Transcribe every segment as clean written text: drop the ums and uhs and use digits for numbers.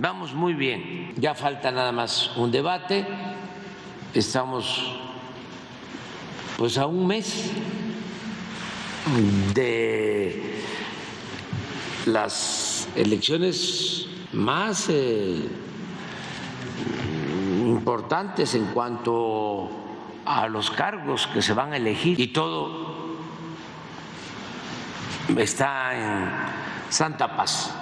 Vamos muy bien, ya falta nada más un debate, estamos pues a un mes de las elecciones más importantes en cuanto a los cargos que se van a elegir y todo está en santa paz.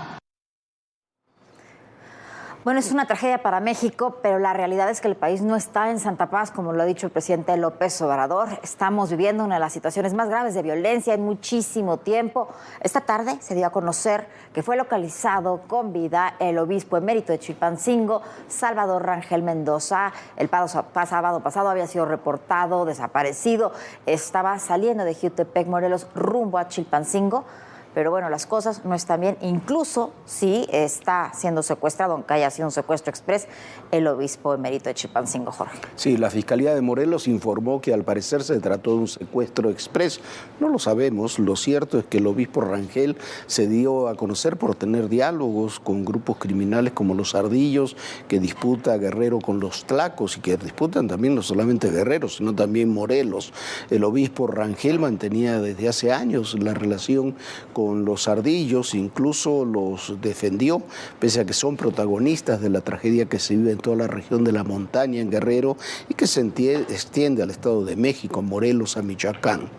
Bueno, es una tragedia para México, pero la realidad es que el país no está en santa paz, como lo ha dicho el presidente López Obrador. Estamos viviendo una de las situaciones más graves de violencia en muchísimo tiempo. Esta tarde se dio a conocer que fue localizado con vida el obispo emérito de Chilpancingo, Salvador Rangel Mendoza. El sábado pasado había sido reportado desaparecido. Estaba saliendo de Jutepec, Morelos, rumbo a Chilpancingo. Pero bueno, las cosas no están bien, incluso si está siendo secuestrado, aunque haya sido un secuestro exprés, el obispo emérito de Chilpancingo, Jorge. Sí, la Fiscalía de Morelos informó que al parecer se trató de un secuestro exprés. No lo sabemos, lo cierto es que el obispo Rangel se dio a conocer por tener diálogos con grupos criminales como los Ardillos, que disputa Guerrero con los Tlacos y que disputan también no solamente Guerrero, sino también Morelos. El obispo Rangel mantenía desde hace años la relación con los Ardillos, incluso los defendió, pese a que son protagonistas de la tragedia que se vive en toda la región de la montaña, en Guerrero, y que se extiende al Estado de México, Morelos, a Michoacán.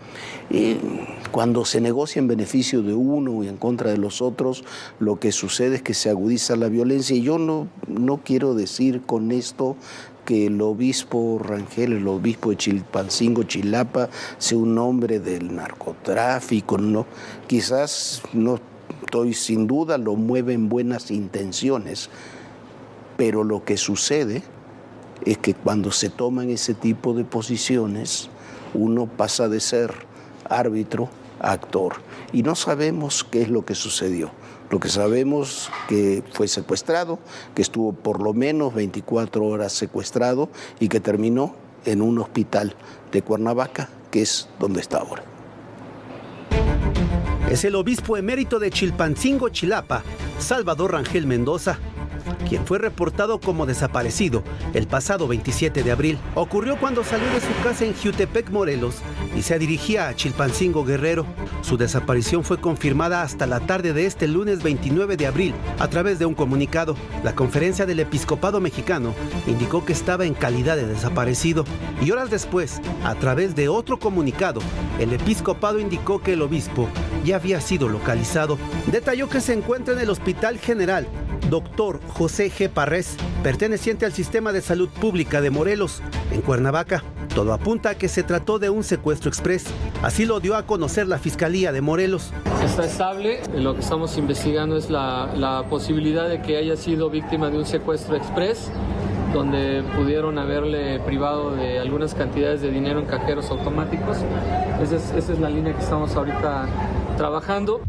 Y cuando se negocia en beneficio de uno y en contra de los otros, lo que sucede es que se agudiza la violencia. Y yo no quiero decir con esto que el obispo Rangel, el obispo de Chilpancingo, Chilapa, sea un hombre del narcotráfico, no, quizás no estoy, sin duda lo mueven buenas intenciones, pero lo que sucede es que cuando se toman ese tipo de posiciones, uno pasa de ser árbitro a actor, y no sabemos qué es lo que sucedió. Lo que sabemos que fue secuestrado, que estuvo por lo menos 24 horas secuestrado y que terminó en un hospital de Cuernavaca, que es donde está ahora. Es el obispo emérito de Chilpancingo, Chilapa, Salvador Rangel Mendoza, quien fue reportado como desaparecido el pasado 27 de abril. Ocurrió cuando salió de su casa en Jutepec, Morelos, y se dirigía a Chilpancingo, Guerrero. Su desaparición fue confirmada hasta la tarde de este lunes 29 de abril a través de un comunicado. La Conferencia del Episcopado Mexicano indicó que estaba en calidad de desaparecido, y horas después, a través de otro comunicado, el episcopado indicó que el obispo ya había sido localizado. Detalló que se encuentra en el Hospital General Dr. José G. Parrés, perteneciente al Sistema de Salud Pública de Morelos, en Cuernavaca. Todo apunta a que se trató de un secuestro exprés. Así lo dio a conocer la Fiscalía de Morelos. Está estable. Lo que estamos investigando es la posibilidad de que haya sido víctima de un secuestro exprés, donde pudieron haberle privado de algunas cantidades de dinero en cajeros automáticos. Esa es la línea que estamos ahorita trabajando.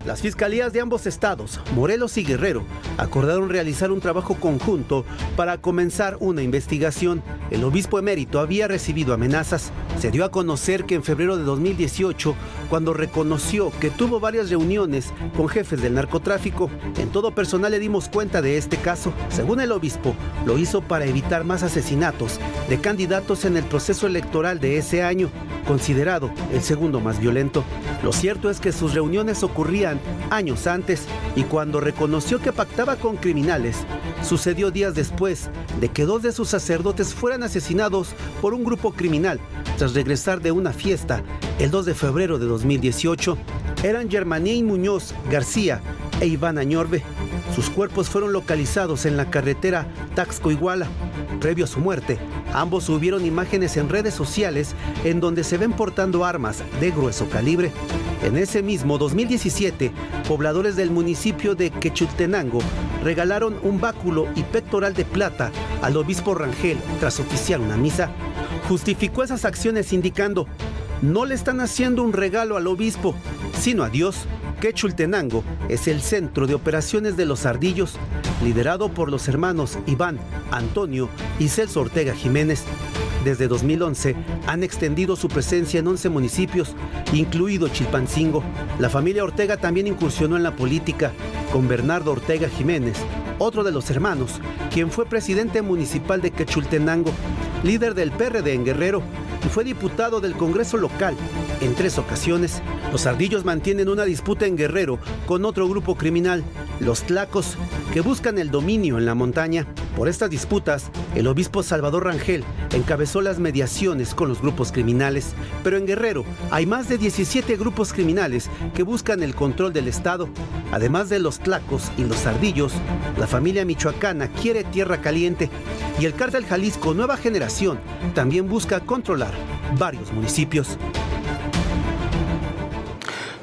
Las fiscalías de ambos estados, Morelos y Guerrero, acordaron realizar un trabajo conjunto para comenzar una investigación. El obispo emérito había recibido amenazas. Se dio a conocer que en febrero de 2018, cuando reconoció que tuvo varias reuniones con jefes del narcotráfico, en todo personal le dimos cuenta de este caso. Según el obispo, lo hizo para evitar más asesinatos de candidatos en el proceso electoral de ese año, considerado el segundo más violento. Lo cierto es que sus reuniones ocurrían años antes, y cuando reconoció que pactaba con criminales, sucedió días después de que 2 de sus sacerdotes fueran asesinados por un grupo criminal tras regresar de una fiesta el 2 de febrero de 2018. Eran Germanín Muñoz García e Iván Añorbe. Sus cuerpos fueron localizados en la carretera Taxco-Iguala. Previo a su muerte, ambos subieron imágenes en redes sociales en donde se ven portando armas de grueso calibre. En ese mismo 2017, pobladores del municipio de Quechultenango regalaron un báculo y pectoral de plata al obispo Rangel tras oficiar una misa. Justificó esas acciones indicando: no le están haciendo un regalo al obispo, sino a Dios. Quechultenango es el centro de operaciones de los Ardillos, liderado por los hermanos Iván, Antonio y Celso Ortega Jiménez. Desde 2011 han extendido su presencia en 11 municipios, incluido Chilpancingo. La familia Ortega también incursionó en la política con Bernardo Ortega Jiménez, otro de los hermanos, quien fue presidente municipal de Quechultenango, líder del PRD en Guerrero y fue diputado del Congreso local en 3 ocasiones. Los Ardillos mantienen una disputa en Guerrero con otro grupo criminal, los Tlacos, que buscan el dominio en la montaña. Por estas disputas, el obispo Salvador Rangel encabezó las mediaciones con los grupos criminales, pero en Guerrero hay más de 17 grupos criminales que buscan el control del Estado. Además de los Tlacos y los Ardillos, la familia michoacana quiere Tierra Caliente y el cártel Jalisco Nueva Generación también busca controlar varios municipios.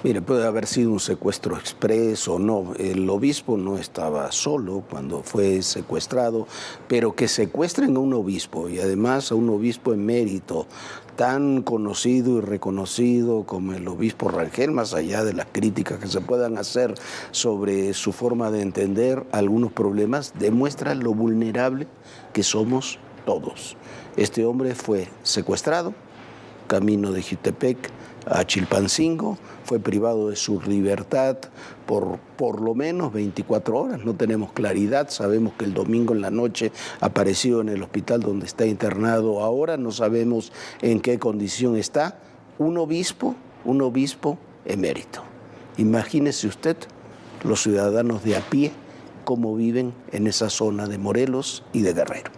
Mire, puede haber sido un secuestro exprés o no. El obispo no estaba solo cuando fue secuestrado, pero que secuestren a un obispo y además a un obispo emérito tan conocido y reconocido como el obispo Rangel, más allá de las críticas que se puedan hacer sobre su forma de entender algunos problemas, demuestra lo vulnerable que somos todos. Este hombre fue secuestrado, camino de Jutepec a Chilpancingo, fue privado de su libertad por lo menos 24 horas, no tenemos claridad, sabemos que el domingo en la noche apareció en el hospital donde está internado ahora, no sabemos en qué condición está, un obispo emérito. Imagínese usted los ciudadanos de a pie cómo viven en esa zona de Morelos y de Guerrero.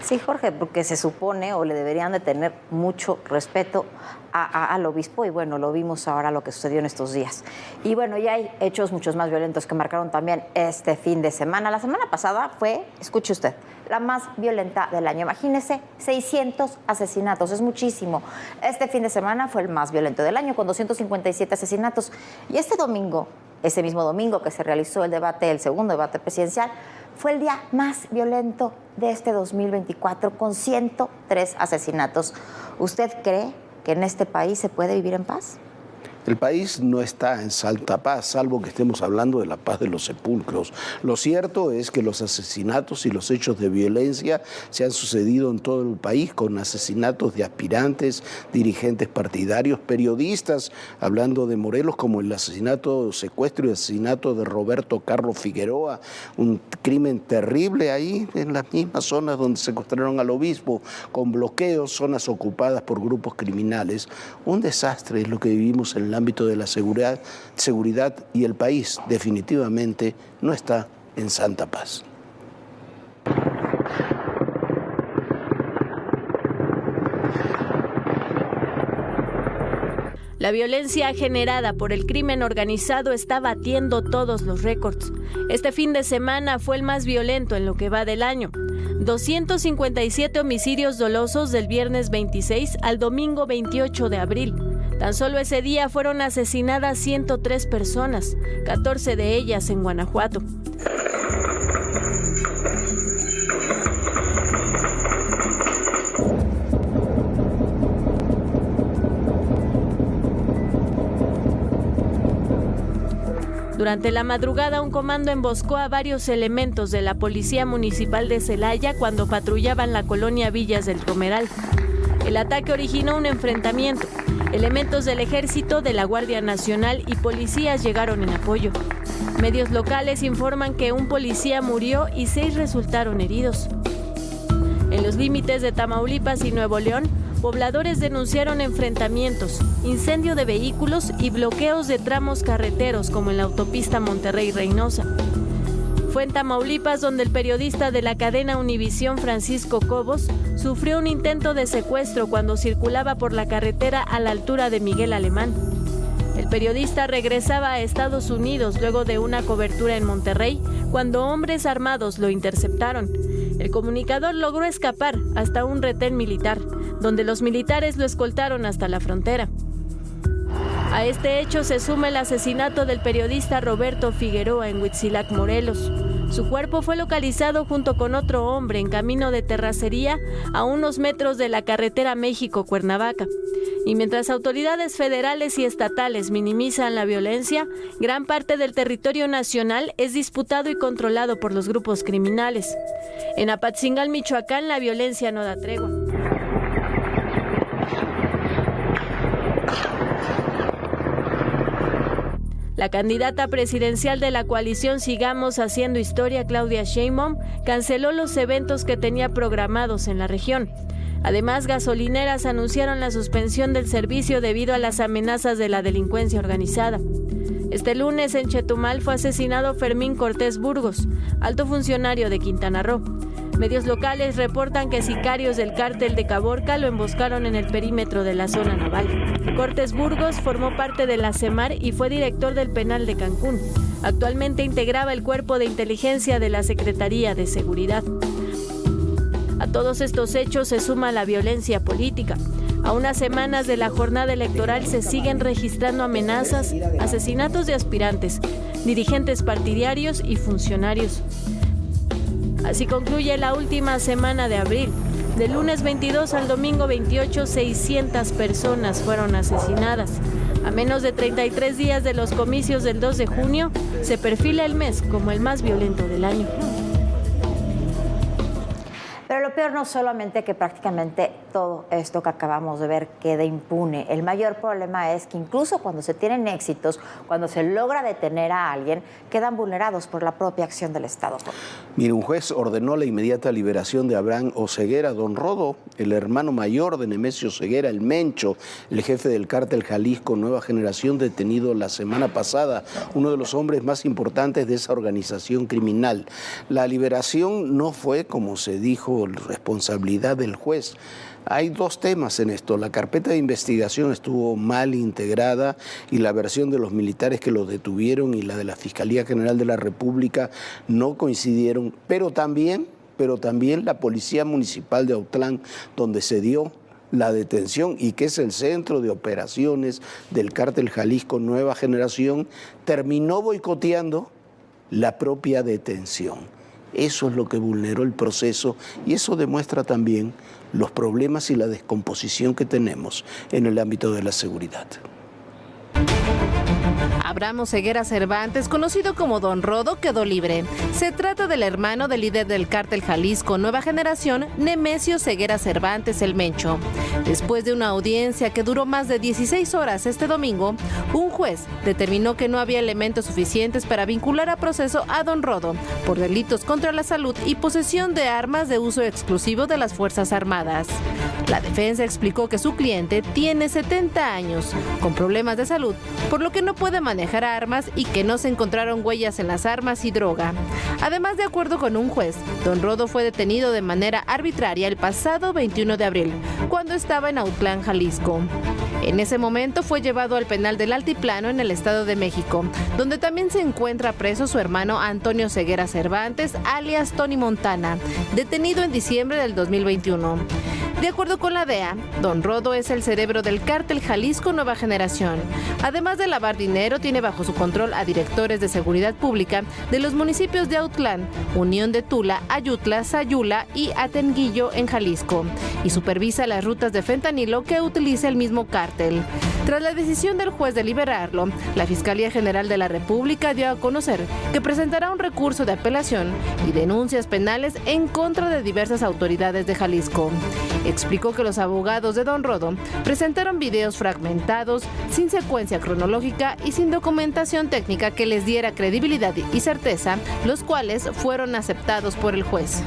Sí, Jorge, porque se supone o le deberían de tener mucho respeto al obispo y bueno, lo vimos ahora lo que sucedió en estos días. Y bueno, ya hay hechos muchos más violentos que marcaron también este fin de semana. La semana pasada fue, escuche usted, la más violenta del año. Imagínese, 600 asesinatos, es muchísimo. Este fin de semana fue el más violento del año con 257 asesinatos. Y este domingo, ese mismo domingo que se realizó el segundo debate presidencial, fue el día más violento de este 2024 con 103 asesinatos. ¿Usted cree que en este país se puede vivir en paz? El país no está en santa paz, salvo que estemos hablando de la paz de los sepulcros. Lo cierto es que los asesinatos y los hechos de violencia se han sucedido en todo el país, con asesinatos de aspirantes, dirigentes partidarios, periodistas, hablando de Morelos como el asesinato, secuestro y asesinato de Roberto Carlos Figueroa, un crimen terrible ahí en las mismas zonas donde secuestraron al obispo, con bloqueos, zonas ocupadas por grupos criminales. Un desastre es lo que vivimos en el ámbito de la seguridad y el país definitivamente no está en santa paz. La violencia generada por el crimen organizado está batiendo todos los récords. Este fin de semana fue el más violento en lo que va del año. 257 homicidios dolosos del viernes 26 al domingo 28 de abril. Tan solo ese día fueron asesinadas 103 personas, 14 de ellas en Guanajuato. Durante la madrugada, un comando emboscó a varios elementos de la Policía Municipal de Celaya cuando patrullaban la colonia Villas del Romeral. El ataque originó un enfrentamiento. Elementos del Ejército, de la Guardia Nacional y policías llegaron en apoyo. Medios locales informan que un policía murió y 6 resultaron heridos. En los límites de Tamaulipas y Nuevo León, pobladores denunciaron enfrentamientos, incendio de vehículos y bloqueos de tramos carreteros como en la autopista Monterrey-Reynosa. Fue en Tamaulipas donde el periodista de la cadena Univisión, Francisco Cobos, sufrió un intento de secuestro cuando circulaba por la carretera a la altura de Miguel Alemán. El periodista regresaba a Estados Unidos luego de una cobertura en Monterrey, cuando hombres armados lo interceptaron. El comunicador logró escapar hasta un retén militar, donde los militares lo escoltaron hasta la frontera. A este hecho se suma el asesinato del periodista Roberto Figueroa en Huitzilac, Morelos. Su cuerpo fue localizado junto con otro hombre en camino de Terracería a unos metros de la carretera México-Cuernavaca. Y mientras autoridades federales y estatales minimizan la violencia, gran parte del territorio nacional es disputado y controlado por los grupos criminales. En Apatzingán, Michoacán, la violencia no da tregua. La candidata presidencial de la coalición Sigamos Haciendo Historia, Claudia Sheinbaum, canceló los eventos que tenía programados en la región. Además, gasolineras anunciaron la suspensión del servicio debido a las amenazas de la delincuencia organizada. Este lunes en Chetumal fue asesinado Fermín Cortés Burgos, alto funcionario de Quintana Roo. Medios locales reportan que sicarios del cártel de Caborca lo emboscaron en el perímetro de la zona naval. Cortés Burgos formó parte de la CEMAR y fue director del penal de Cancún. Actualmente integraba el cuerpo de inteligencia de la Secretaría de Seguridad. A todos estos hechos se suma la violencia política. A unas semanas de la jornada electoral se siguen registrando amenazas, asesinatos de aspirantes, dirigentes partidarios y funcionarios. Así concluye la última semana de abril. Del lunes 22 al domingo 28, 600 personas fueron asesinadas. A menos de 33 días de los comicios del 2 de junio, se perfila el mes como el más violento del año. Pero lo peor no solamente que prácticamente todo esto que acabamos de ver quede impune. El mayor problema es que incluso cuando se tienen éxitos, cuando se logra detener a alguien, quedan vulnerados por la propia acción del Estado. Mire, un juez ordenó la inmediata liberación de Abraham Oseguera, Don Rodo, el hermano mayor de Nemesio Oseguera, el Mencho, el jefe del cártel Jalisco Nueva Generación, detenido la semana pasada, uno de los hombres más importantes de esa organización criminal. La liberación no fue, como se dijo, responsabilidad del juez. Hay dos temas en esto. La carpeta de investigación estuvo mal integrada y la versión de los militares que lo detuvieron y la de la Fiscalía General de la República no coincidieron, pero también la Policía Municipal de Autlán, donde se dio la detención y que es el centro de operaciones del cártel Jalisco Nueva Generación, terminó boicoteando la propia detención. Eso es lo que vulneró el proceso y eso demuestra también los problemas y la descomposición que tenemos en el ámbito de la seguridad. Abraham Oseguera Cervantes, conocido como Don Rodo, quedó libre. Se trata del hermano del líder del cártel Jalisco Nueva Generación, Nemesio Oseguera Cervantes, el Mencho. Después de una audiencia que duró más de 16 horas este domingo, un juez determinó que no había elementos suficientes para vincular a proceso a Don Rodo por delitos contra la salud y posesión de armas de uso exclusivo de las Fuerzas Armadas. La defensa explicó que su cliente tiene 70 años, con problemas de salud, por lo que no puede manejar armas y que no se encontraron huellas en las armas y droga. Además, de acuerdo con un juez, Don Rodo fue detenido de manera arbitraria el pasado 21 de abril, cuando estaba en Autlán, Jalisco. En ese momento fue llevado al penal del Altiplano en el Estado de México, donde también se encuentra preso su hermano Antonio Oseguera Cervantes, alias Tony Montana, detenido en diciembre del 2021. De acuerdo con la DEA, Don Rodo es el cerebro del cártel Jalisco Nueva Generación. Además de lavar dinero, tiene bajo su control a directores de seguridad pública de los municipios de Autlán, Unión de Tula, Ayutla, Sayula y Atenguillo en Jalisco, y supervisa las rutas de fentanilo que utiliza el mismo cártel. Tras la decisión del juez de liberarlo, la Fiscalía General de la República dio a conocer que presentará un recurso de apelación y denuncias penales en contra de diversas autoridades de Jalisco. Explicó que los abogados de Don Rodo presentaron videos fragmentados, sin secuencia cronológica y sin documentación técnica que les diera credibilidad y certeza, los cuales fueron aceptados por el juez.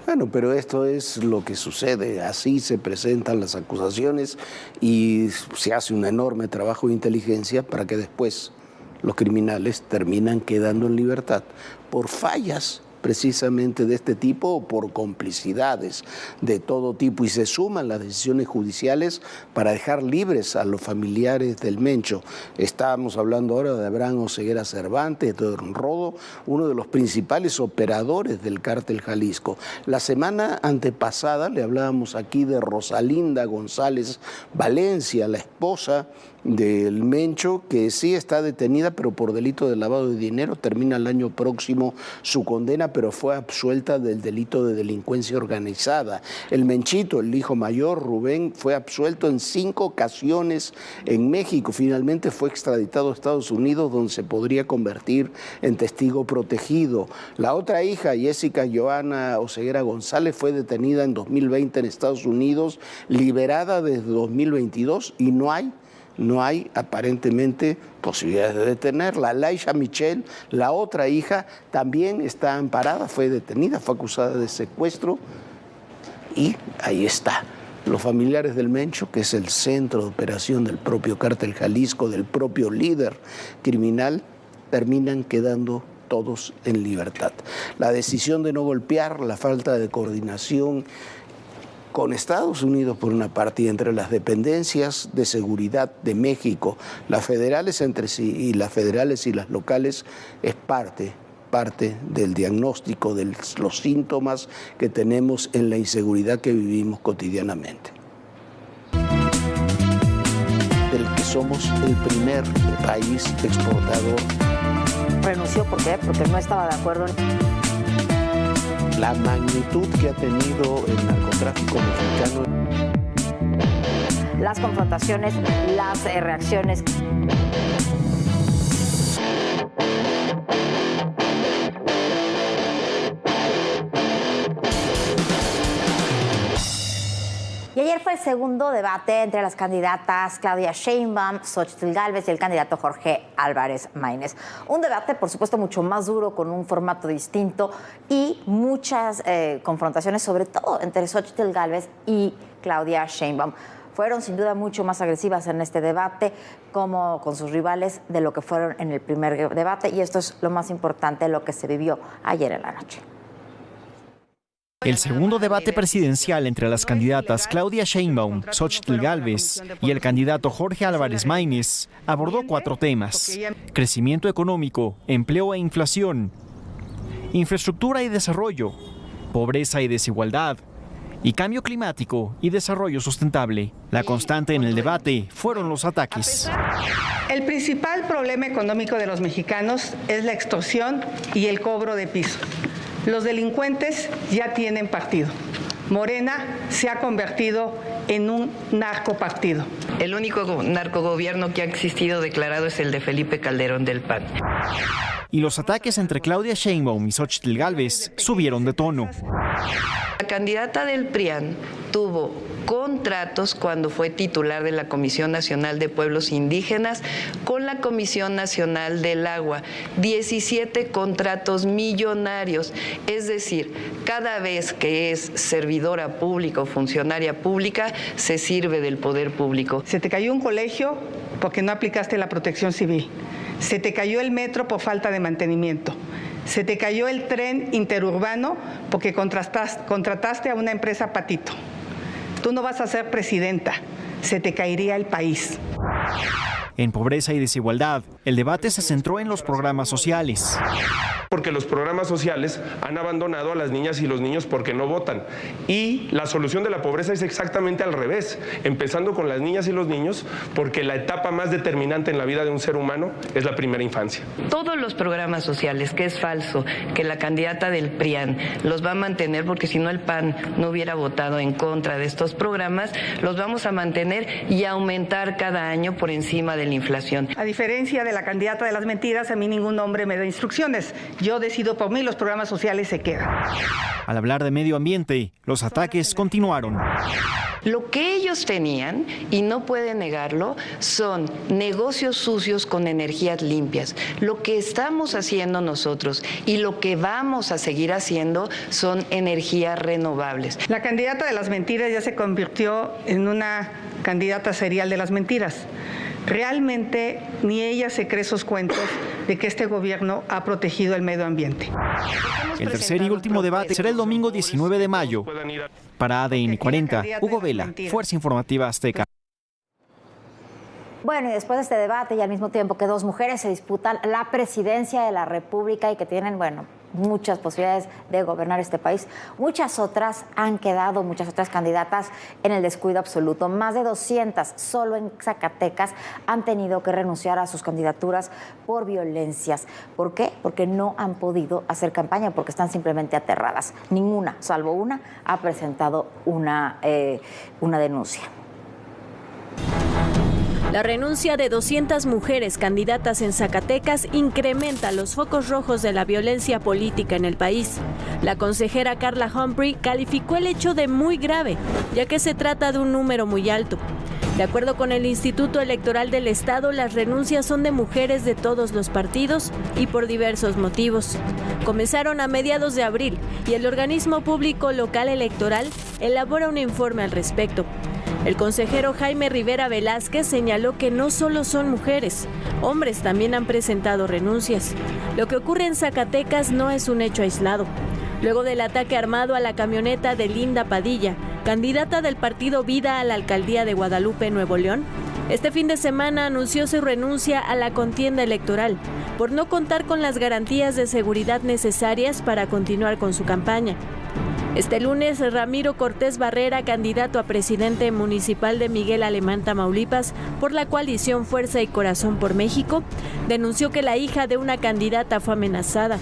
Bueno, pero esto es lo que sucede, así se presentan las acusaciones y se hace un enorme trabajo de inteligencia para que después los criminales terminan quedando en libertad por fallas precisamente de este tipo o por complicidades de todo tipo y se suman las decisiones judiciales para dejar libres a los familiares del Mencho. Estamos hablando ahora de Abraham Oseguera Cervantes, de Don Rodo, uno de los principales operadores del cártel Jalisco. La semana antepasada le hablábamos aquí de Rosalinda González Valencia, la esposa del Mencho, que sí está detenida, pero por delito de lavado de dinero, termina el año próximo su condena, pero fue absuelta del delito de delincuencia organizada. El Menchito, el hijo mayor, Rubén, fue absuelto en 5 ocasiones en México. Finalmente fue extraditado a Estados Unidos, donde se podría convertir en testigo protegido. La otra hija, Jessica Joana Oseguera González, fue detenida en 2020 en Estados Unidos, liberada desde 2022 y no hay no hay aparentemente posibilidades de detenerla. Laisha Michel, la otra hija, también está amparada, fue detenida, fue acusada de secuestro y ahí está. Los familiares del Mencho, que es el centro de operación del propio Cártel Jalisco, del propio líder criminal, terminan quedando todos en libertad. La decisión de no golpear, la falta de coordinación con Estados Unidos por una parte y entre las dependencias de seguridad de México, las federales entre sí y las federales y las locales, es parte del diagnóstico de los síntomas que tenemos en la inseguridad que vivimos cotidianamente. Del que somos el primer país exportador. Renunció, ¿por qué? Porque no estaba de acuerdo. La magnitud que ha tenido el narcotráfico mexicano. Las confrontaciones, las reacciones. Y ayer fue el segundo debate entre las candidatas Claudia Sheinbaum, Xóchitl Gálvez y el candidato Jorge Álvarez Maínez. Un debate, por supuesto, mucho más duro, con un formato distinto y muchas confrontaciones, sobre todo entre Xóchitl Gálvez y Claudia Sheinbaum. Fueron sin duda mucho más agresivas en este debate, como con sus rivales, de lo que fueron en el primer debate. Y esto es lo más importante, lo que se vivió ayer en la noche. El segundo debate presidencial entre las candidatas Claudia Sheinbaum, Xóchitl Gálvez y el candidato Jorge Álvarez Maínez abordó 4 temas: crecimiento económico, empleo e inflación, infraestructura y desarrollo, pobreza y desigualdad, y cambio climático y desarrollo sustentable. La constante en el debate fueron los ataques. El principal problema económico de los mexicanos es la extorsión y el cobro de piso. Los delincuentes ya tienen partido. Morena se ha convertido en un narcopartido. El único narcogobierno que ha existido declarado es el de Felipe Calderón del PAN. Y los ataques entre Claudia Sheinbaum y Xóchitl Gálvez subieron de tono. La candidata del PRIAN tuvo contratos cuando fue titular de la Comisión Nacional de Pueblos Indígenas con la Comisión Nacional del Agua. 17 contratos millonarios. Es decir, cada vez que es servidora pública o funcionaria pública, se sirve del poder público. Se te cayó un colegio porque no aplicaste la protección civil. Se te cayó el metro por falta de mantenimiento. Se te cayó el tren interurbano porque contrataste a una empresa patito. Tú no vas a ser presidenta, se te caería el país. En pobreza y desigualdad, el debate se centró en los programas sociales. Porque los programas sociales han abandonado a las niñas y los niños porque no votan. Y la solución de la pobreza es exactamente al revés, empezando con las niñas y los niños, porque la etapa más determinante en la vida de un ser humano es la primera infancia. Todos los programas sociales, que es falso, que la candidata del PRIAN los va a mantener, porque si no el PAN no hubiera votado en contra de estos programas, los vamos a mantener y aumentar cada año por encima de la inflación. A diferencia de la candidata de las mentiras, a mí ningún hombre me da instrucciones. Yo decido por mí, los programas sociales se quedan. Al hablar de medio ambiente, los ataques continuaron. Lo que ellos tenían, y no pueden negarlo, son negocios sucios con energías limpias. Lo que estamos haciendo nosotros y lo que vamos a seguir haciendo son energías renovables. La candidata de las mentiras ya se convirtió en una candidata serial de las mentiras. Realmente ni ella se cree esos cuentos de que este gobierno ha protegido el medio ambiente. El tercer y último debate será el domingo 19 de mayo. Para ADN 40, Hugo Vela, Fuerza Informativa Azteca. Bueno, y después de este debate y al mismo tiempo que 2 mujeres se disputan la presidencia de la República y que tienen, muchas posibilidades de gobernar este país, muchas otras han quedado, muchas otras candidatas en el descuido absoluto. Más de 200 solo en Zacatecas han tenido que renunciar a sus candidaturas por violencias. ¿Por qué? Porque no han podido hacer campaña, porque están simplemente aterradas. Ninguna, salvo una, ha presentado una denuncia. La renuncia de 200 mujeres candidatas en Zacatecas incrementa los focos rojos de la violencia política en el país. La consejera Carla Humphrey calificó el hecho de muy grave, ya que se trata de un número muy alto. De acuerdo con el Instituto Electoral del Estado, las renuncias son de mujeres de todos los partidos y por diversos motivos. Comenzaron a mediados de abril y el organismo público local electoral elabora un informe al respecto. El consejero Jaime Rivera Velázquez señaló que no solo son mujeres, hombres también han presentado renuncias. Lo que ocurre en Zacatecas no es un hecho aislado. Luego del ataque armado a la camioneta de Linda Padilla, candidata del partido Vida a la alcaldía de Guadalupe, Nuevo León, este fin de semana anunció su renuncia a la contienda electoral por no contar con las garantías de seguridad necesarias para continuar con su campaña. Este lunes, Ramiro Cortés Barrera, candidato a presidente municipal de Miguel Alemán, Tamaulipas, por la coalición Fuerza y Corazón por México, denunció que la hija de una candidata fue amenazada.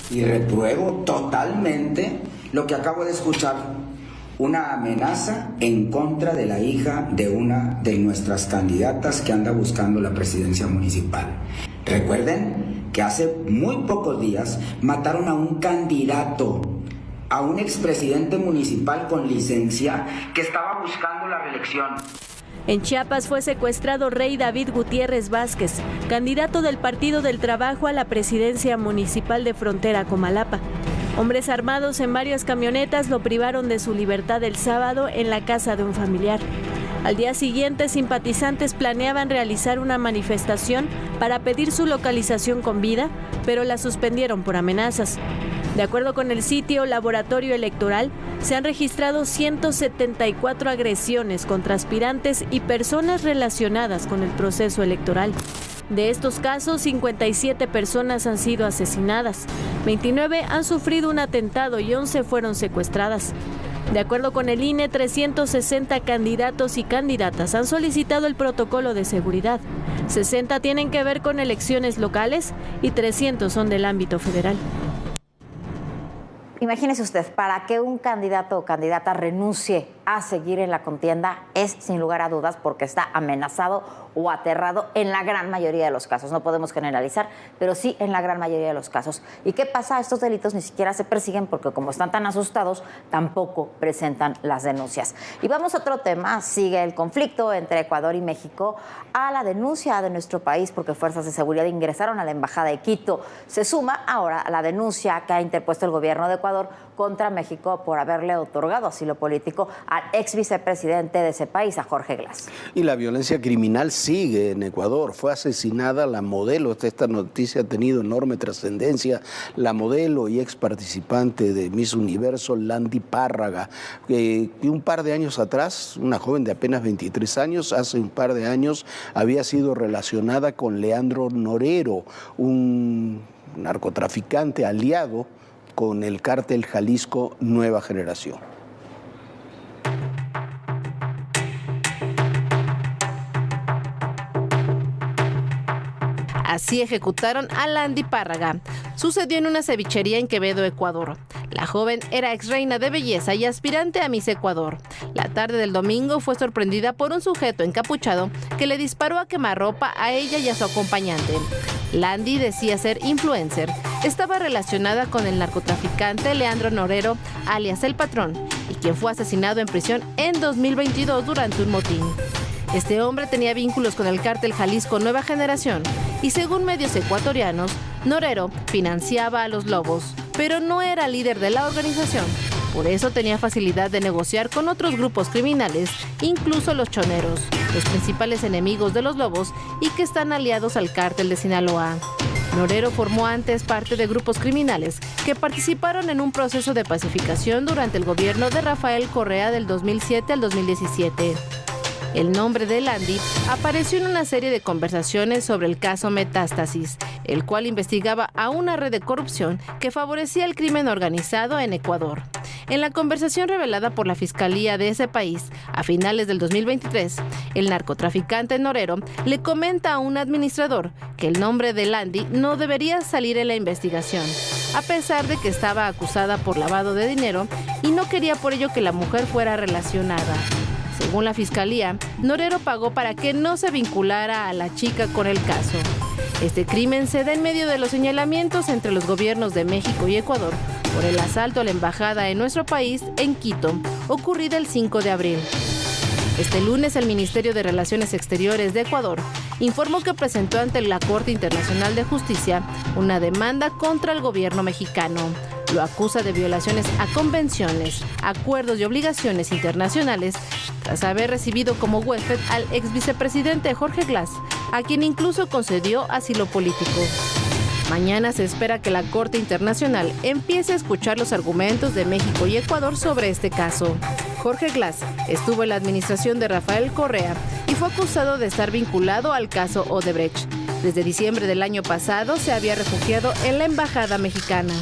Y repruebo totalmente lo que acabo de escuchar, una amenaza en contra de la hija de una de nuestras candidatas que anda buscando la presidencia municipal. Recuerden que hace muy pocos días mataron a un candidato, a un expresidente municipal con licencia que estaba buscando la reelección. En Chiapas fue secuestrado Rey David Gutiérrez Vázquez, candidato del Partido del Trabajo a la presidencia municipal de Frontera Comalapa. Hombres armados en varias camionetas lo privaron de su libertad el sábado en la casa de un familiar. Al día siguiente, simpatizantes planeaban realizar una manifestación para pedir su localización con vida, pero la suspendieron por amenazas. De acuerdo con el sitio Laboratorio Electoral, se han registrado 174 agresiones contra aspirantes y personas relacionadas con el proceso electoral. De estos casos, 57 personas han sido asesinadas, 29 han sufrido un atentado y 11 fueron secuestradas. De acuerdo con el INE, 360 candidatos y candidatas han solicitado el protocolo de seguridad. 60 tienen que ver con elecciones locales y 300 son del ámbito federal. Imagínese usted, para que un candidato o candidata renuncie a seguir en la contienda es, sin lugar a dudas, porque está amenazado o aterrado en la gran mayoría de los casos. No podemos generalizar, pero sí en la gran mayoría de los casos. ¿Y qué pasa? Estos delitos ni siquiera se persiguen porque como están tan asustados, tampoco presentan las denuncias. Y vamos a otro tema. Sigue el conflicto entre Ecuador y México a la denuncia de nuestro país porque fuerzas de seguridad ingresaron a la Embajada de Quito. Se suma ahora a la denuncia que ha interpuesto el gobierno de Ecuador contra México por haberle otorgado asilo político al ex vicepresidente de ese país, a Jorge Glass. Y la violencia criminal sigue en Ecuador. Fue asesinada la modelo, esta noticia ha tenido enorme trascendencia, la modelo y ex participante de Miss Universo, Landy Párraga. Un par de años atrás, una joven de apenas 23 años, hace un par de años había sido relacionada con Leandro Norero, un narcotraficante aliado con el cártel Jalisco Nueva Generación. Así ejecutaron a Landy Párraga. Sucedió en una cevichería en Quevedo, Ecuador. La joven era ex reina de belleza y aspirante a Miss Ecuador. La tarde del domingo fue sorprendida por un sujeto encapuchado que le disparó a quemarropa a ella y a su acompañante. Landy decía ser influencer. Estaba relacionada con el narcotraficante Leandro Norero, alias El Patrón, y quien fue asesinado en prisión en 2022 durante un motín. Este hombre tenía vínculos con el cártel Jalisco Nueva Generación y, según medios ecuatorianos, Norero financiaba a los Lobos, pero no era líder de la organización. Por eso tenía facilidad de negociar con otros grupos criminales, incluso los choneros, los principales enemigos de los Lobos y que están aliados al cártel de Sinaloa. Norero formó antes parte de grupos criminales que participaron en un proceso de pacificación durante el gobierno de Rafael Correa del 2007 al 2017. El nombre de Landy apareció en una serie de conversaciones sobre el caso Metástasis, el cual investigaba a una red de corrupción que favorecía el crimen organizado en Ecuador. En la conversación revelada por la Fiscalía de ese país a finales del 2023, el narcotraficante Norero le comenta a un administrador que el nombre de Landy no debería salir en la investigación, a pesar de que estaba acusada por lavado de dinero y no quería por ello que la mujer fuera relacionada. Según la Fiscalía, Norero pagó para que no se vinculara a la chica con el caso. Este crimen se da en medio de los señalamientos entre los gobiernos de México y Ecuador por el asalto a la embajada en nuestro país en Quito, ocurrido el 5 de abril. Este lunes, el Ministerio de Relaciones Exteriores de Ecuador informó que presentó ante la Corte Internacional de Justicia una demanda contra el gobierno mexicano. Lo acusa de violaciones a convenciones, acuerdos y obligaciones internacionales tras haber recibido como huésped al ex vicepresidente Jorge Glass, a quien incluso concedió asilo político. Mañana se espera que la Corte Internacional empiece a escuchar los argumentos de México y Ecuador sobre este caso. Jorge Glass estuvo en la administración de Rafael Correa y fue acusado de estar vinculado al caso Odebrecht. Desde diciembre del año pasado se había refugiado en la embajada mexicana.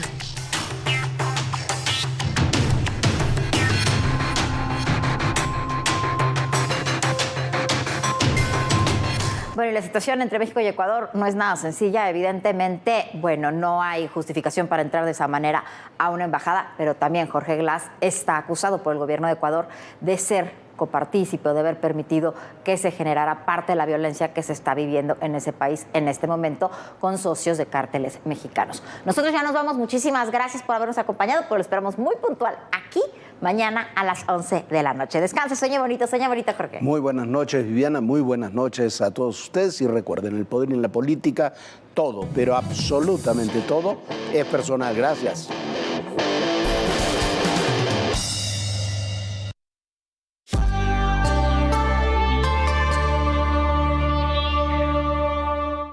Bueno, y la situación entre México y Ecuador no es nada sencilla. Evidentemente, bueno, no hay justificación para entrar de esa manera a una embajada, pero también Jorge Glass está acusado por el gobierno de Ecuador de ser copartícipe o de haber permitido que se generara parte de la violencia que se está viviendo en ese país en este momento con socios de cárteles mexicanos. Nosotros ya nos vamos. Muchísimas gracias por habernos acompañado, pero lo esperamos muy puntual aquí mañana a las 11 de la noche. Descanse, sueñe bonito, Jorge. Muy buenas noches, Viviana, muy buenas noches a todos ustedes y recuerden, el poder en la política, todo, pero absolutamente todo es personal. Gracias.